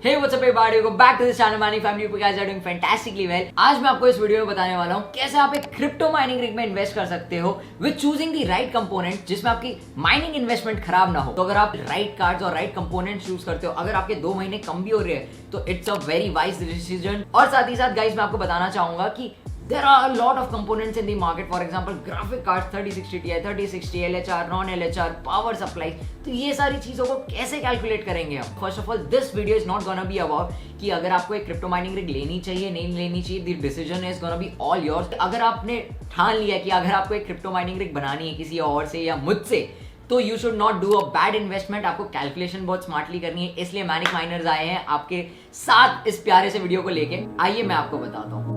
Hey, what's up everybody? Welcome back to this channel Money Family. You guys are doing fantastically well. आज मैं आपको इस video में बताने वाला हूँ कैसे आप एक क्रिप्टो माइनिंग रिग में इन्वेस्ट कर सकते हो with choosing the right component जिसमें आपकी माइनिंग इन्वेस्टमेंट खराब ना हो। तो अगर आप राइट कार्ड्स और राइट कंपोनेंट चूज करते हो, अगर आपके 2 महीने कम भी हो रहे हैं तो it's a very wise decision. और साथ ही साथ गाइस मैं आपको बताना चाहूंगा कि there are a lot of components in the market. For example, graphic cards, 3060 Ti, 3060 LHR, non LHR, power supplies. तो ये सारी चीजों को कैसे कैलकुलेट करेंगे आप? First of all this video is not gonna be about कि अगर आपको एक क्रिप्टो माइनिंग रिग लेनी चाहिए नहीं लेनी चाहिए, the decision is gonna be all yours. अगर आपने ठान लिया कि अगर आपको एक क्रिप्टो माइनिंग रिग बनानी है किसी और से या मुझसे, तो you should not do a bad investment. आपको कैलकुलेशन बहुत स्मार्टली करनी है, इसलिए मैनिक माइनर्स आए हैं आपके साथ इस प्यारे से वीडियो को लेके। आइए मैं आपको बताता हूँ।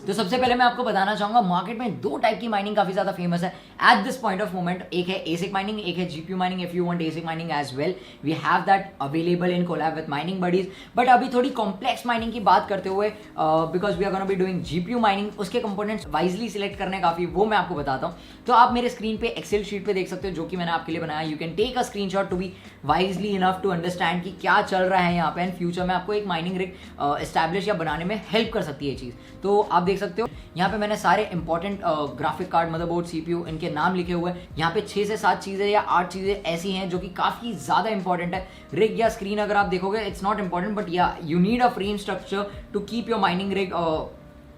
तो सबसे पहले मैं आपको बताना चाहूंगा मार्केट में 2 टाइप की माइनिंग काफी ज्यादा फेमस है at this point of moment. एक है एसिक माइनिंग, एक है GPU mining. If you want ASIC mining as well, we have that available in collab with mining buddies. But अभी थोड़ी कॉम्प्लेक्स माइनिंग की बात करते हुए, because we are gonna be doing GPU mining, उसके components wisely select करने काफी, वो मैं आपको बताता हूँ। तो आप मेरे स्क्रीन पे एक्सेल शीट पे देख सकते हो जो कि मैंने आपके लिए बनाया। You can take a screenshot to be wisely enough to understand कि क्या चल रहा है यहाँ पे, एंड फ्यूचर में आपको एक माइनिंग रिग एस्टैब्लिश या बनाने में हेल्प कर सकती है ये चीज। तो आप देख सकते हो यहाँ पे मैंने सारे important graphic card, motherboard, CPU, इनके नाम लिखे हुए हैं। यहाँ पे 6 से 7 चीजें या 8 चीजें ऐसी हैं जो कि काफी ज्यादा इंपॉर्टेंट है। रिग या स्क्रीन अगर आप देखोगे it's not important, but yeah you need a frame structure to keep your mining rig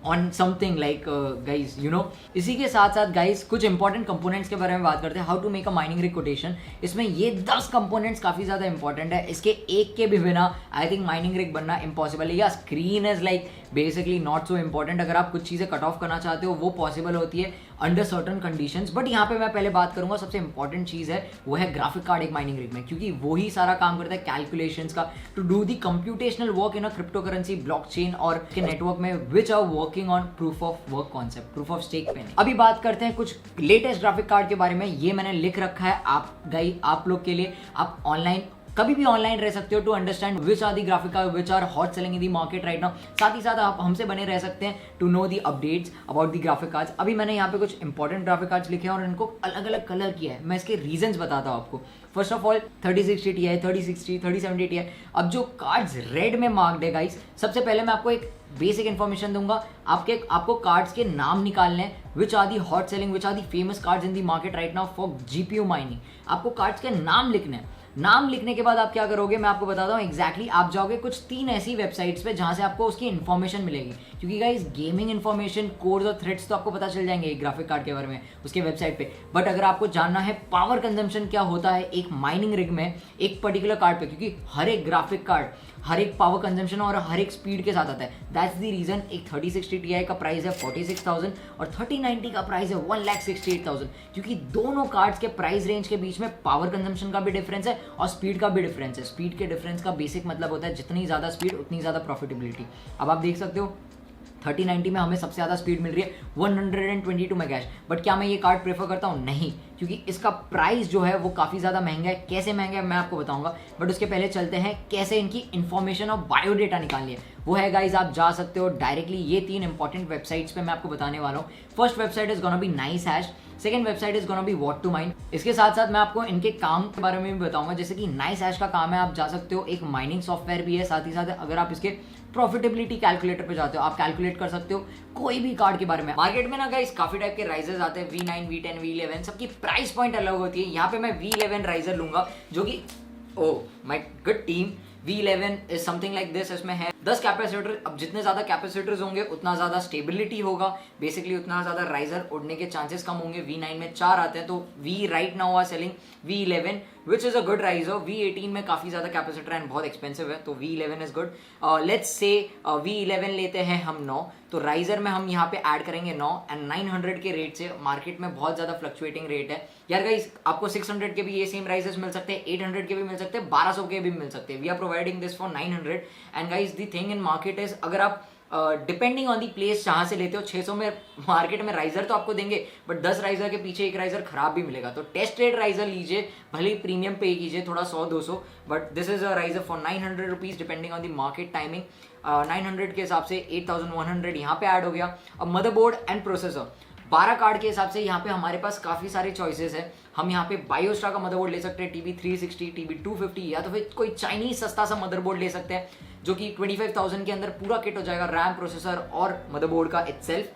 on something like guys you know. इसी के साथ साथ गाइज कुछ इंपॉर्टेंट कंपोनेंट्स के बारे में बात करते हैं। How to make a mining rig quotation. इसमें ये 10 कंपोनेंट्स काफी ज्यादा इंपॉर्टेंट है। इसके एक के भी बिना आई थिंक माइनिंग रिग बनना इम्पॉसिबल है। या screen is like basically not so important. अगर आप कुछ चीजें कट ऑफ करना चाहते हो वो पॉसिबल होती है अंडर सर्टन कंडीशंस। बट यहाँ पे मैं पहले बात करूंगा, सबसे इंपॉर्टेंट चीज है वो है ग्राफिक कार्ड एक माइनिंग रिग में, क्योंकि वही सारा काम करता है कैलकुलेशंस का, to do the computational work in a crypto currency, blockchain और के नेटवर्क में which are working on proof of work concept, proof of stake पे नहीं। अभी बात करते हैं कुछ लेटेस्ट ग्राफिक कार्ड के बारे में। ये मैंने लिख रखा है आप लोग के लिए। आप ऑनलाइन कभी भी ऑनलाइन रह सकते हो to understand which are the graphic card which are hot selling in the market right now. साथ ही साथ आप हमसे बने रह सकते हैं to know the updates about the graphic cards. अभी मैंने यहाँ पे कुछ इंपॉर्टेंट ग्राफिक कार्ड्स लिखे हैं और इनको अलग अलग कलर किया है। मैं इसके रीजंस बताता हूँ आपको। First of all 3060 Ti, 3060, 3070 Ti। अब जो कार्ड्स रेड में मार्क्ड है गाइस, सबसे पहले मैं आपको एक बेसिक इन्फॉर्मेशन दूंगा। आपको कार्ड्स के नाम निकालने हैं, which are the hot selling, which are the famous cards in the market right now for GPU mining. आपको कार्ड्स के नाम लिखने हैं। नाम लिखने के बाद आप क्या करोगे मैं आपको बताता हूँ एग्जैक्टली। आप जाओगे कुछ 3 ऐसी वेबसाइट्स पे जहां से आपको उसकी इन्फॉर्मेशन मिलेगी, क्योंकि गाइस गेमिंग इन्फॉर्मेशन, कोड्स और थ्रेड्स तो आपको पता चल जाएंगे एक ग्राफिक कार्ड के बारे में उसके वेबसाइट पे। बट अगर आपको जानना है पावर कंजम्पशन क्या होता है एक माइनिंग रिग में एक पर्टिकुलर कार्ड पे, क्योंकि हर एक ग्राफिक कार्ड हर एक पावर कंजम्पशन और हर एक स्पीड के साथ आता है, दैट्स द रीजन एक 3060 Ti का प्राइस है 46,000 और 3090 का प्राइस है 1,68,000, क्योंकि दोनों कार्ड्स के प्राइस रेंज के बीच में पावर कंजम्पशन का भी डिफरेंस है और स्पीड का भी डिफरेंस है। स्पीड के डिफरेंस का बेसिक मतलब होता है जितनी ज्यादा स्पीड उतनी ज्यादा प्रॉफिटेबिलिटी। अब आप देख सकते हो 3090 में हमें सबसे ज़्यादा स्पीड मिल रही है 122 मेगाहर्ट्ज। बट क्या मैं ये कार्ड प्रेफर करता हूँ? नहीं, क्योंकि इसका प्राइस जो है वो काफ़ी ज़्यादा महंगा है। कैसे महंगा है मैं आपको बताऊंगा, बट उसके पहले चलते हैं कैसे इनकी इन्फॉर्मेशन और बायोडेटा निकालनी है। वो है गाइज, आप जा सकते हो डायरेक्टली ये 3 इंपॉर्टेंट वेबसाइट्स पे मैं आपको बताने वाला हूँ। First website is gonna be nice hash, second website is gonna be what to mine. इसके साथ साथ मैं आपको इनके काम के बारे में भी बताऊंगा। जैसे कि नाइस हैश का काम है, आप जा सकते हो, एक माइनिंग सॉफ्टवेयर भी है। साथ ही साथ अगर आप इसके प्रॉफिटेबिलिटी कैलकुलेटर पे जाते हो, आप कैलकुलेट कर सकते हो कोई भी कार्ड के बारे में। मार्केट में ना गाइस काफी टाइप के राइजर्स आते हैं, V9, V10, V11, सबकी प्राइस पॉइंट अलग होती है। यहाँ पे मैं V11 राइजर लूंगा जो कि my good team, V11 is something like this. इसमें है 10 कैपेसिटर। अब जितने ज्यादा कैपेसिटर्स होंगे उतना ज्यादा स्टेबिलिटी होगा, बेसिकली उतना ज्यादा राइजर उड़ने के चांसेस कम होंगे। V9 में 4 आते हैं, तो V right now are selling V11 which is a good riser. V18 में काफी ज्यादा कैपेसिटर एंड बहुत एक्सपेंसिव है, तो V11 is good. Let's say V11 लेते हैं हम 9, तो राइजर में हम यहाँ पे ऐड करेंगे 9 एंड 900 के रेट से। मार्केट में बहुत ज्यादा फ्लक्चुएटिंग रेट है यार गाइस। आपको 600 के भी ये सेम राइजर्स मिल सकते हैं, 800 के भी मिल सकते हैं, 1200 के भी मिल सकते हैं। We are providing this for 900 and guys the thing in market is, अगर आप डिपेंडिंग ऑन दी प्लेस जहां से लेते हो, 600 में मार्केट में राइजर तो आपको देंगे, बट 10 राइजर के पीछे एक राइजर खराब भी मिलेगा। तो टेस्टेड राइजर लीजिए, भले प्रीमियम पे कीजिए थोड़ा 100-200, but this is a riser for 900 rupees depending on the market timing. 900 के हिसाब से 8100 यहाँ पे ऐड हो गया। अब मदरबोर्ड एंड प्रोसेसर, 12 कार्ड के हिसाब से यहाँ पे हमारे पास काफ़ी सारे चॉइसेस है। हम यहाँ पे बायोस्टार का मदरबोर्ड ले सकते हैं, TB360, TB250, या तो फिर कोई चाइनीज सस्ता सा मदरबोर्ड ले सकते हैं जो कि 25,000 के अंदर पूरा किट हो जाएगा, रैम, प्रोसेसर और मदरबोर्ड का itself.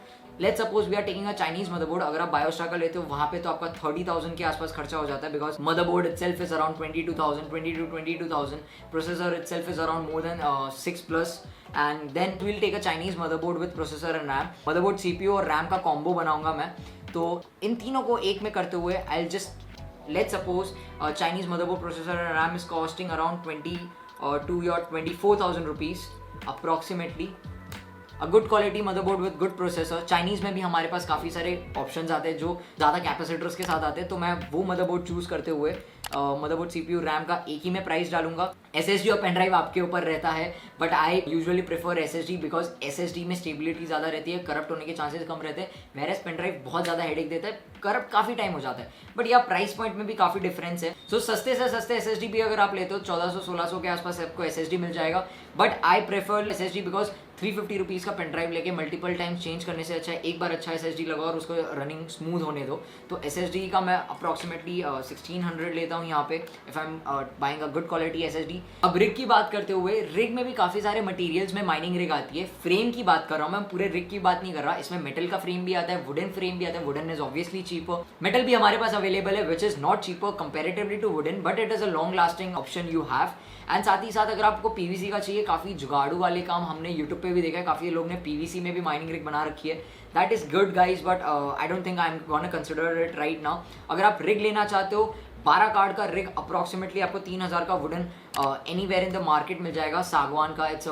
Let's suppose we are taking a Chinese motherboard, अगर आप बायोस्टार का लेते हो वहाँ पे तो आपका 30,000 के आसपास खर्चा हो जाता है, because motherboard itself is around 22,000, processor itself is around more than 6+, and then will take a Chinese motherboard with processor and RAM. Motherboard, CPU और रैम का कॉम्बो बनाऊंगा मैं, तो इन तीनों को एक में करते हुए I just let's suppose Chinese motherboard, processor and RAM is costing around 22 or 24,000 rupees approximately. A good quality motherboard with good processor. Chinese में भी हमारे पास काफ़ी सारे ऑप्शंस आते हैं जो ज़्यादा कैपेसिटर्स के साथ आते हैं, तो मैं वो मदरबोर्ड चूज़ करते हुए मदरबोर्ड, CPU, रैम का एक ही में प्राइस डालूंगा। SSD और पेन ड्राइव आपके ऊपर रहता है, but I usually prefer SSD because SSD में स्टेबिलिटी ज़्यादा रहती है, करप्ट होने के चांसेस कम रहते हैं, वेरएस पेन ड्राइव बहुत ज़्यादा हेडेक देता है, करप्ट काफ़ी टाइम हो जाता है। बट या प्राइस पॉइंट में भी काफ़ी डिफरेंस है। सो सस्ते से सस्ते SSD भी अगर आप लेते हो 1400-1600 के आसपास आपको SSD मिल जाएगा, but I prefer SSD because 350 rupees का पेन ड्राइव लेके मल्टीपल टाइम्स चेंज करने से अच्छा है एक बार अच्छा SSD लगाओ और उसको रनिंग स्मूथ होने दो। तो SSD का मैं अप्रॉक्सीमेटली 1600 लेता हूँ यहाँ पे if I am buying a good quality SSD। अब रिग की बात करते हुए, रिग में भी काफ़ी सारे मटेरियल्स में माइनिंग रिग आती है। फ्रेम की बात कर रहा हूँ मैं, पूरे रिग की बात नहीं कर रहा। इसमें मेटल का फ्रेम भी आता है, वुडन फ्रेम भी आता है। Wooden is obviously cheaper, metal भी हमारे पास अवेलेबल है which is not cheaper comparatively to wooden, but it is a long lasting option you have. And साथ ही साथ अगर आपको PVC का चाहिए, काफ़ी जुगाड़ू वाले काम हमने यूट्यूब पे भी देखा है, काफ़ी लोग ने PVC में भी माइनिंग रिग बना रखी है। That is good guys, but I don't think I am gonna consider it right now. अगर आप रिग लेना चाहते हो, 12 कार्ड का रिग अप्रॉक्सीमेटली आपको 3000 का wooden anywhere in the market मिल जाएगा। सागवान का it's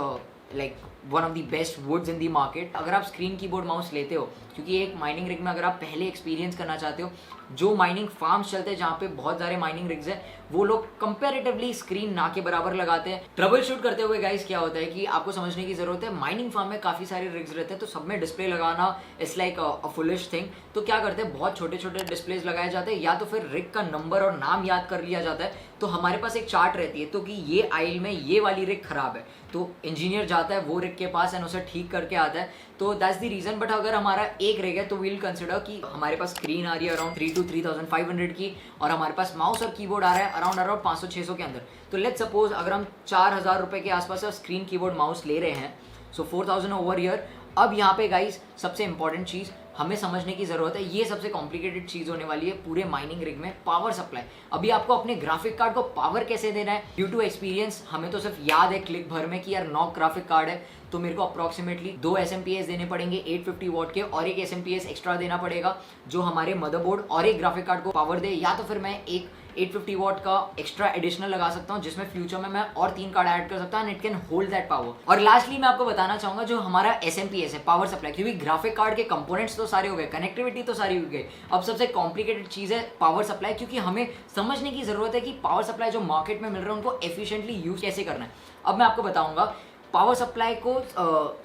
like one of the best woods in the market. अगर आप स्क्रीन कीबोर्ड माउस लेते हो, क्योंकि एक माइनिंग रिग में अगर आप पहले एक्सपीरियंस करना चाहते हो, जो माइनिंग फार्म्स चलते हैं जहाँ पे बहुत सारे माइनिंग रिग्स हैं, वो लोग कंपैरेटिवली स्क्रीन ना के बराबर लगाते हैं। ट्रबल शूट करते हुए गाइस क्या होता है कि आपको समझने की जरूरत है, माइनिंग फार्म में काफ़ी सारे रिग्स रहते हैं, तो सब में डिस्प्ले लगाना it's like a foolish thing. तो क्या करते हैं, बहुत छोटे छोटे डिस्प्लेज लगाए जाते हैं, या तो फिर रिग का नंबर और नाम याद कर लिया जाता है। तो हमारे पास एक चार्ट रहती है तो कि ये आइल में ये वाली रिग खराब है, तो इंजीनियर जाता है वो रिग के पास एंड उसे ठीक करके आता है। तो दैट्स द रीजन। बट अगर हमारा एक रिग है तो वील कंसिडर कि हमारे पास स्क्रीन आ रही है अराउंड 3 to 3,500 की, और हमारे पास माउस और कीबोर्ड आ रहा है अराउंड 500-600 के अंदर। तो लेट्स सपोज अगर हम 4,000 रुपए के आसपास स्क्रीन कीबोर्ड माउस ले रहे हैं, सो 4,000 ओवर ईयर। अब यहाँ पे गाइस सबसे इंपॉर्टेंट चीज़ हमें समझने की जरूरत है, ये सबसे कॉम्प्लिकेटेड चीज होने वाली है पूरे माइनिंग रिग में, पावर सप्लाई। अभी आपको अपने ग्राफिक कार्ड को पावर कैसे देना है, ड्यू टू एक्सपीरियंस हमें तो सिर्फ याद है क्लिक भर में कि यार 9 ग्राफिक कार्ड है, तो मेरे को अप्रॉक्सीमेटली 2 SMPS देने पड़ेंगे 850 वॉट के, और एक SMPS एक्स्ट्रा देना पड़ेगा जो हमारे मदरबोर्ड और एक ग्राफिक कार्ड को पावर दे, या तो फिर मैं एक 850 वॉट का एक्स्ट्रा एडिशनल लगा सकता हूं जिसमें फ्यूचर में मैं और 3 कार्ड ऐड कर सकता हूं and it can hold that power. और लास्टली मैं आपको बताना चाहूंगा जो हमारा SMPS है, पावर सप्लाई, क्योंकि ग्राफिक कार्ड के कंपोनेंट्स तो सारे हो गए, कनेक्टिविटी तो सारी हो गई, अब सबसे कॉम्प्लिकेटेड चीज है पावर सप्लाई, क्योंकि हमें समझने की जरूरत है कि पावर सप्लाई जो मार्केट में मिल रहा है उनको एफिशिएंटली यूज कैसे करना है। अब मैं आपको बताऊंगा पावर सप्लाई को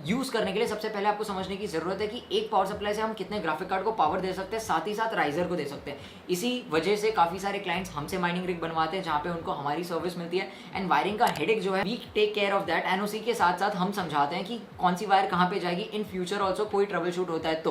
यूज करने के लिए सबसे पहले आपको समझने की जरूरत है कि एक पावर सप्लाई से हम कितने ग्राफिक कार्ड को पावर दे सकते हैं, साथ ही साथ राइजर को दे सकते हैं। इसी वजह से काफी सारे क्लाइंट्स हमसे माइनिंग रिग बनवाते हैं जहां पे उनको हमारी सर्विस मिलती है, एंड वायरिंग का हेडेक जो है we take care of that, and उसी के साथ साथ हम समझाते हैं कि कौन सी वायर कहाँ पे जाएगी इन फ्यूचर ऑल्सो कोई ट्रबल शूट होता है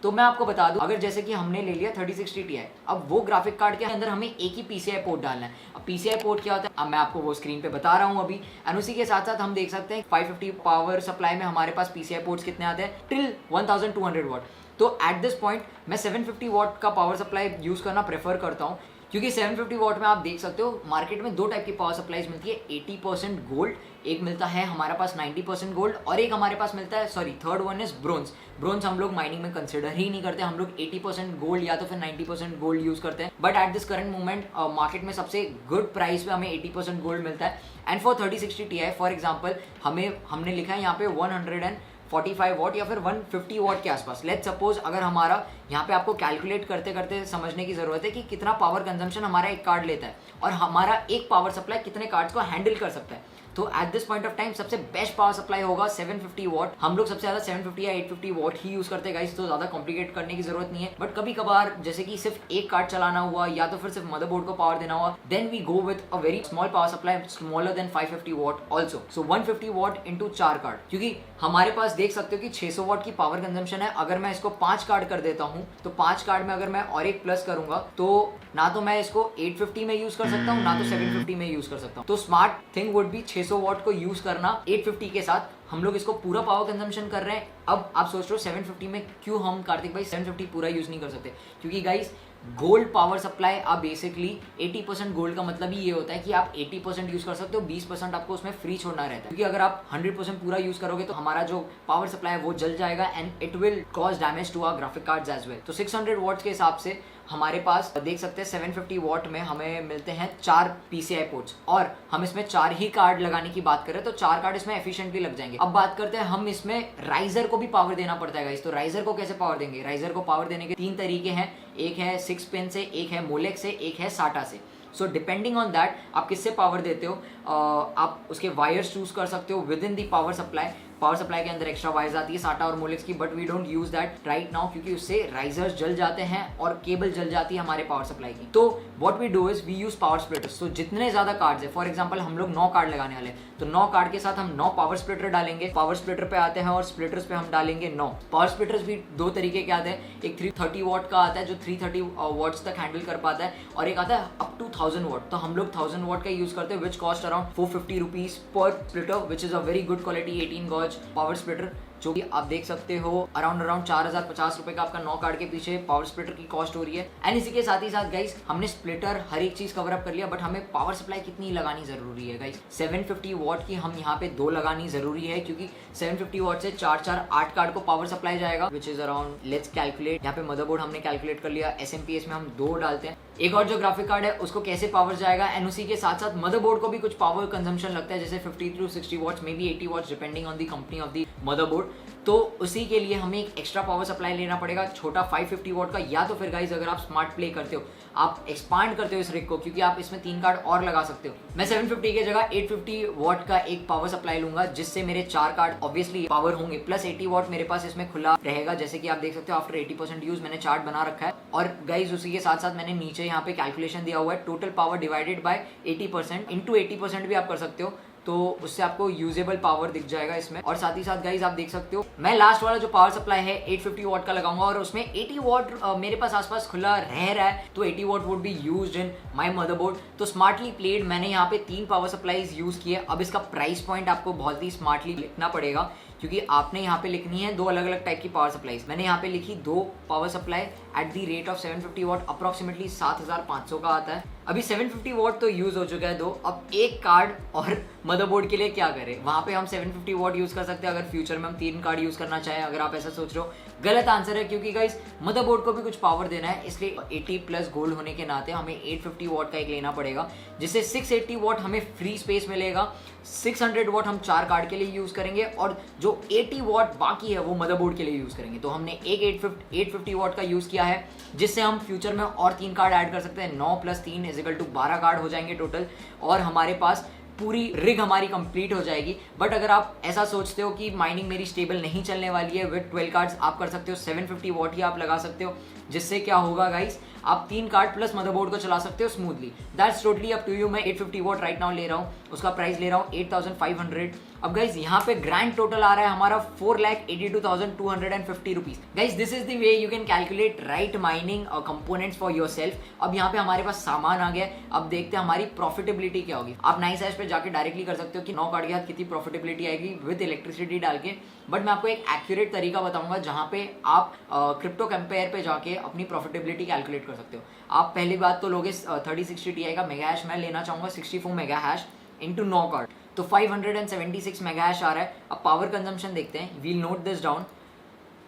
तो मैं आपको बता दूं, अगर जैसे कि हमने ले लिया 3060 Ti, अब वो ग्राफिक कार्ड के अंदर हमें एक ही PCI पोर्ट डालना है। अब PCI पोर्ट क्या होता है, अब मैं आपको वो स्क्रीन पे बता रहा हूं अभी, एंड उसी के साथ साथ हम देख सकते हैं 550 पावर सप्लाई में हमारे पास PCI पोर्ट्स कितने आते हैं, टिल 1200 वॉट। तो एट दिस पॉइंट मैं 750 वॉट का पावर सप्लाई यूज करना प्रेफर करता हूँ, क्योंकि 750 वॉट में आप देख सकते हो मार्केट में 2 टाइप की पावर सप्लाईज मिलती है, 80% गोल्ड, एक मिलता है हमारे पास 90% गोल्ड, और एक हमारे पास मिलता है, sorry third one is bronze. Bronze हम लोग माइनिंग में कंसिडर ही नहीं करते, हम लोग 80% गोल्ड या तो फिर 90% गोल्ड यूज करते हैं। But at this current moment market में सबसे गुड प्राइस पे हमें 80% गोल्ड मिलता है। And for 3060 Ti for example हमने लिखा है यहाँ पे 145 वॉट या फिर 150 वॉट के आसपास। लेट्स सपोज अगर हमारा यहाँ पे आपको कैलकुलेट करते करते समझने की जरूरत है कि कितना पावर कंजम्पशन हमारा एक कार्ड लेता है और हमारा एक पावर सप्लाई कितने कार्ड्स को हैंडल कर सकता है। तो eight this point of time सबसे बेस्ट पावर सप्लाई होगा 750 वॉट। हम लोग सबसे ज्यादा 750 या 850 वॉट ही यूज करते हैं गाइस, तो ज्यादा कॉम्प्लिकेट करने की जरूरत नहीं है। बट कभी कभार जैसे कि सिर्फ एक कार्ड चलाना हुआ या तो फिर सिर्फ मदरबोर्ड को पावर देना हुआ, then we go with a very small power supply smaller than 550 watt also. So 150 watt into 4 card, क्योंकि हमारे पास देख सकते हो कि 600 वॉट की पावर कंजम्पशन है। अगर मैं इसको 5 कार्ड कर देता हूं तो 5 कार्ड में अगर मैं और एक प्लस करूंगा तो ना तो मैं इसको 850 में यूज कर सकता हूं ना तो 750 में यूज कर सकता हूं। तो smart thing would be 600 what को यूज करना 850 के साथ। हम लोग इसको पूरा पावर कंजम्पशन कर रहे हैं। अब आप सोच रहे हो 750 में क्यों हम कार्तिक भाई 750 पूरा यूज नहीं कर सकते, क्योंकि गाइस गोल्ड पावर सप्लाई आप बेसिकली 80% गोल्ड का मतलब ही ये होता है कि आप 80% यूज कर सकते हो, 20% आपको उसमें फ्री छोड़ना रहता है। क्योंकि अगर आप 100% पूरा यूज करोगे तो हमारा जो पावर सप्लाई है वो जल जाएगा and it will cause damage to our graphic cards as well. तो 600 वॉट्स के हिसाब से हमारे पास देख सकते हैं 750 वॉट में हमें मिलते हैं 4 PCI पोर्ट्स, और हम इसमें 4 ही कार्ड लगाने की बात करें तो 4 कार्ड इसमें एफिशिएंटली लग जाएंगे। अब बात करते हैं हम इसमें राइजर को भी पावर देना पड़ता है गाइस। तो राइजर को कैसे पावर देंगे? राइजर को पावर देने के 3 तरीके हैं, एक है 6 पिन से, एक है मोलेक्स से, एक है साटा से। सो डिपेंडिंग ऑन दैट आप किससे पावर देते हो, आप उसके वायर्स चूज कर सकते हो with in the power supply. Power supply के अंदर एक्स्ट्रा वायर्स आती है साटा और मोलेक्स की, but we don't use that right now क्योंकि उससे राइजर्स जल जाते हैं और केबल जल जाती है हमारे पावर सप्लाई की। तो what we do is we use power splitters. तो जितने ज्यादा कार्ड्स है, फॉर एग्जांपल हम लोग 9 कार्ड लगाने वाले हैं तो 9 कार्ड के साथ हम 9 पावर स्प्लिटर डालेंगे। पावर स्प्लिटर पे आते हैं और स्प्लिटर्स पे हम डालेंगे 9 पावर स्प्लिटर्स। भी 2 तरीके के आते हैं, एक 330 वॉट का आता है जो 330 वॉट्स तक हैंडल कर पाता है, और एक आता है अप टू 1000 वॉट। तो हम लोग 1000 वॉट का यूज करते हैं विच कॉस्ट अराउंड 450 रुपीज पर splitter, which is a very good quality 18 gauge power splitter, जो कि आप देख सकते हो अराउंड 4050 रुपए का आपका 9 कार्ड के पीछे पावर स्प्लिटर की कॉस्ट हो रही है। एंड इसी के साथ ही साथ गाइस हमने स्प्लिटर हर एक चीज कवर अप कर लिया, बट हमें पावर सप्लाई कितनी लगानी जरूरी है गाइस? 750 वॉट की हम यहाँ पे 2 लगानी जरूरी है, क्योंकि 750 वॉट से 8 कार्ड को पावर सप्लाई जाएगा, which is around, let's calculate. यहाँ पे मदरबोर्ड हमने कैलकुलेट कर लिया, SMPS में हम 2 डालते हैं, एक और जो ग्राफिक कार्ड है उसको कैसे पावर जाएगा, एंड उसी के साथ साथ मदरबोर्ड को भी कुछ पावर कंजम्पशन लगता है, जैसे 50 to 60 watts, may be 80 watts depending on the company of the motherboard. तो उसी के लिए हमें एक एक्स्ट्रा पावर सप्लाई लेना पड़ेगा छोटा 550 वॉट का, या तो फिर गाइस अगर आप स्मार्ट प्ले करते हो, आप एक्सपांड करते हो इस रिग को, क्योंकि आप इसमें 3 कार्ड और लगा सकते हो। मैं 750 की जगह 850 वॉट का एक पावर सप्लाई लूंगा, जिससे मेरे 4 कार्ड ऑब्वियसली पावर होंगे, प्लस 80 वॉट मेरे पास इसमें खुला रहेगा। जैसे कि आप देख सकते हो आफ्टर 80% यूज मैंने चार्ट बना रखा है, और गाइस उसी के साथ साथ मैंने नीचे यहाँ पे कैलकुलेशन दिया हुआ है, total power divided by 80% into 80% भी आप कर सकते हो, तो उससे आपको यूजेबल पावर दिख जाएगा इसमें। और साथ ही साथ गाइस आप देख सकते हो मैं लास्ट वाला जो पावर सप्लाई है 850 वॉट का लगाऊंगा, और उसमें 80 वॉट मेरे पास आसपास खुला रह रहा है, तो 80 what would be used in my motherboard. तो स्मार्टली प्लेड मैंने यहाँ पे 3 पावर सप्लाईज यूज किए। अब इसका प्राइस पॉइंट आपको बहुत ही स्मार्टली लिखना पड़ेगा, क्योंकि आपने यहाँ पे लिखनी है 2 अलग अलग टाइप की पावर सप्लाईज। मैंने यहाँ पे लिखी 2 power supply at the rate of 750 what, approximately 7500 का आता है। अभी 750 वॉट तो यूज हो चुका है 2, अब एक कार्ड और मदरबोर्ड के लिए क्या करें? वहां पे हम 750 वॉट यूज कर सकते हैं, अगर फ्यूचर में हम 3 कार्ड यूज करना चाहें, अगर आप ऐसा सोच रहे हो। गलत आंसर है, क्योंकि गाइस मदरबोर्ड को भी कुछ पावर देना है, इसलिए 80 प्लस गोल्ड होने के नाते हमें 850 वॉट का एक लेना पड़ेगा, जिससे 680 वॉट हमें फ्री स्पेस मिलेगा। 600 वॉट हम 4 कार्ड के लिए यूज करेंगे, और जो 80 वॉट बाकी है वो मदरबोर्ड के लिए यूज करेंगे। तो हमने एक 850 वॉट का यूज किया है, जिससे हम फ्यूचर में और 3 कार्ड ऐड कर सकते हैं। 9 + 3 = 12 कार्ड हो जाएंगे टोटल, और हमारे पास पूरी रिग हमारी कंप्लीट हो जाएगी। बट अगर आप ऐसा सोचते हो कि माइनिंग मेरी स्टेबल नहीं चलने वाली है, विद 12 कार्ड्स आप कर सकते हो, 750 वॉट ही आप लगा सकते हो, जिससे क्या होगा गाइस, आप 3 कार्ड प्लस मदरबोर्ड को चला सकते हो smoothly. That's totally up to you. मैं 850 वॉट राइट नाउ ले रहा हूँ, उसका प्राइस ले रहा हूँ 8500। अब गाइस यहाँ पे ग्रैंड टोटल आ रहा है हमारा 4,82,250 rupees. Guys this is the way you can calculate right mining components for yourself. अब यहाँ पे हमारे पास सामान आ गया, अब देखते हैं हमारी प्रॉफिटेबिलिटी क्या होगी। आप नाइस हैश पे जाके डायरेक्टली कर सकते हो कि 9 कार्ड के साथ कितनी प्रॉफिटेबिलिटी आएगी विद इलेक्ट्रिसिटी डाल के, बट मैं आपको एक एक्यूरेट तरीका बताऊंगा जहाँ पे आप क्रिप्टो कंपेयर पे जाके अपनी प्रॉफिटेबिलिटी कैलकुलेट कर सकते हो। आप पहली बात तो लोगे 3060 Ti का मेगा हैश मैं लेना चाहूंगा 64 मेगा हैश इंटू 9 कार्ड, तो 576 मेगा हैश आ रहा है। अब पावर कंजम्पशन देखते हैं, we'll note this down.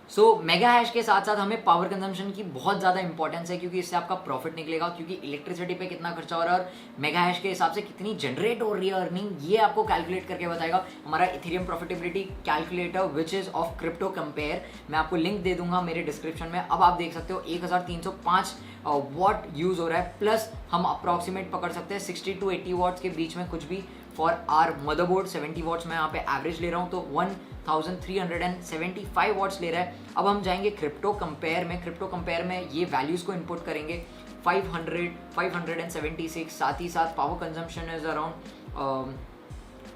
So mega hash के साथ साथ हमें पावर कंजम्पशन की बहुत ज़्यादा इंपॉर्टेंस है, क्योंकि इससे आपका प्रॉफिट निकलेगा, क्योंकि इलेक्ट्रिसिटी पे कितना खर्चा हो रहा है और मेगा हैश के हिसाब से कितनी जनरेट हो रही है अर्निंग, ये आपको कैलकुलेट करके बताएगा हमारा Ethereum profitability calculator, which is of crypto compare. मैं आपको लिंक दे दूंगा मेरे डिस्क्रिप्शन में। अब आप देख सकते हो 1305 वॉट यूज हो रहा है, प्लस हम अप्रॉक्सीमेट पकड़ सकते हैं 60 to 80 वॉट्स के बीच में कुछ भी फॉर आर मदरबोर्ड 70 वॉट्स मैं यहाँ पे एवरेज ले रहा हूँ, तो 1375 वॉट्स ले रहा है। अब हम जाएंगे क्रिप्टो कंपेयर में ये वैल्यूज़ को इनपुट करेंगे 500, 576, साथ ही साथ power consumption is around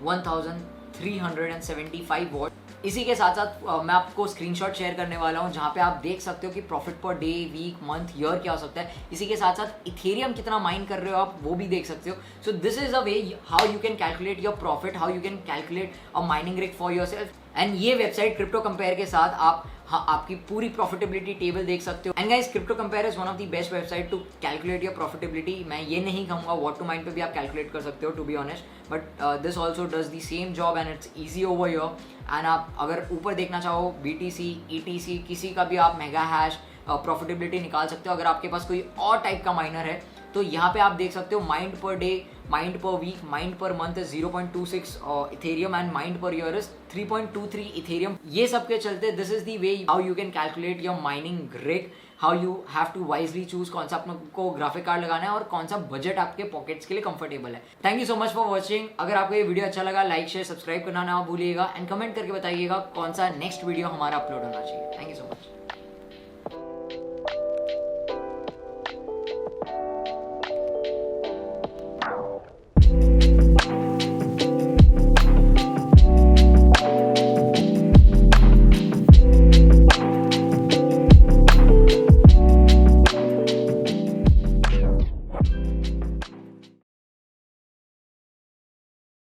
1375 what. इसी के साथ साथ मैं आपको स्क्रीनशॉट शेयर करने वाला हूं जहां पे आप देख सकते हो कि profit per day, week, month, year क्या हो सकता है। इसी के साथ साथ इथेरियम कितना माइन कर रहे हो आप वो भी देख सकते हो। So this is a way how you can calculate your profit, how you can calculate a mining rig for yourself. And ये वेबसाइट क्रिप्टो कंपेयर के साथ आप आपकी पूरी प्रॉफिटेबिलिटी टेबल देख सकते हो। And guys, crypto compare is one of the best website to calculate your profitability. मैं ये नहीं कहूँगा व्हाट टू माइन पे भी आप कैलकुलेट कर सकते हो, to be honest, but this also does the same job and it's easy over your. एंड आप अगर ऊपर देखना चाहो BTC, ETC, किसी का भी आप मेगा हैश प्रॉफिटेबिलिटी निकाल सकते हो। अगर आपके पास कोई और टाइप का माइनर है तो यहाँ पे आप देख सकते हो mined per day, mined per week, mined per month is 0.26 Ethereum and mined per year is 3.23 Ethereum. ये सब के चलते this is the way how you can calculate your mining rig, how you have to wisely choose कौन सा आपको graphic card लगाना है और कौन सा बजट आपके पॉकेट्स के लिए कंफर्टेबल है। Thank you so much for watching. अगर आपको ये वीडियो अच्छा लगा, लाइक, शेयर, सब्सक्राइब करना ना भूलिएगा एंड कमेंट करके बताइएगा कौन सा नेक्स्ट वीडियो हमारा अपलोड होना चाहिए। Thank you so much.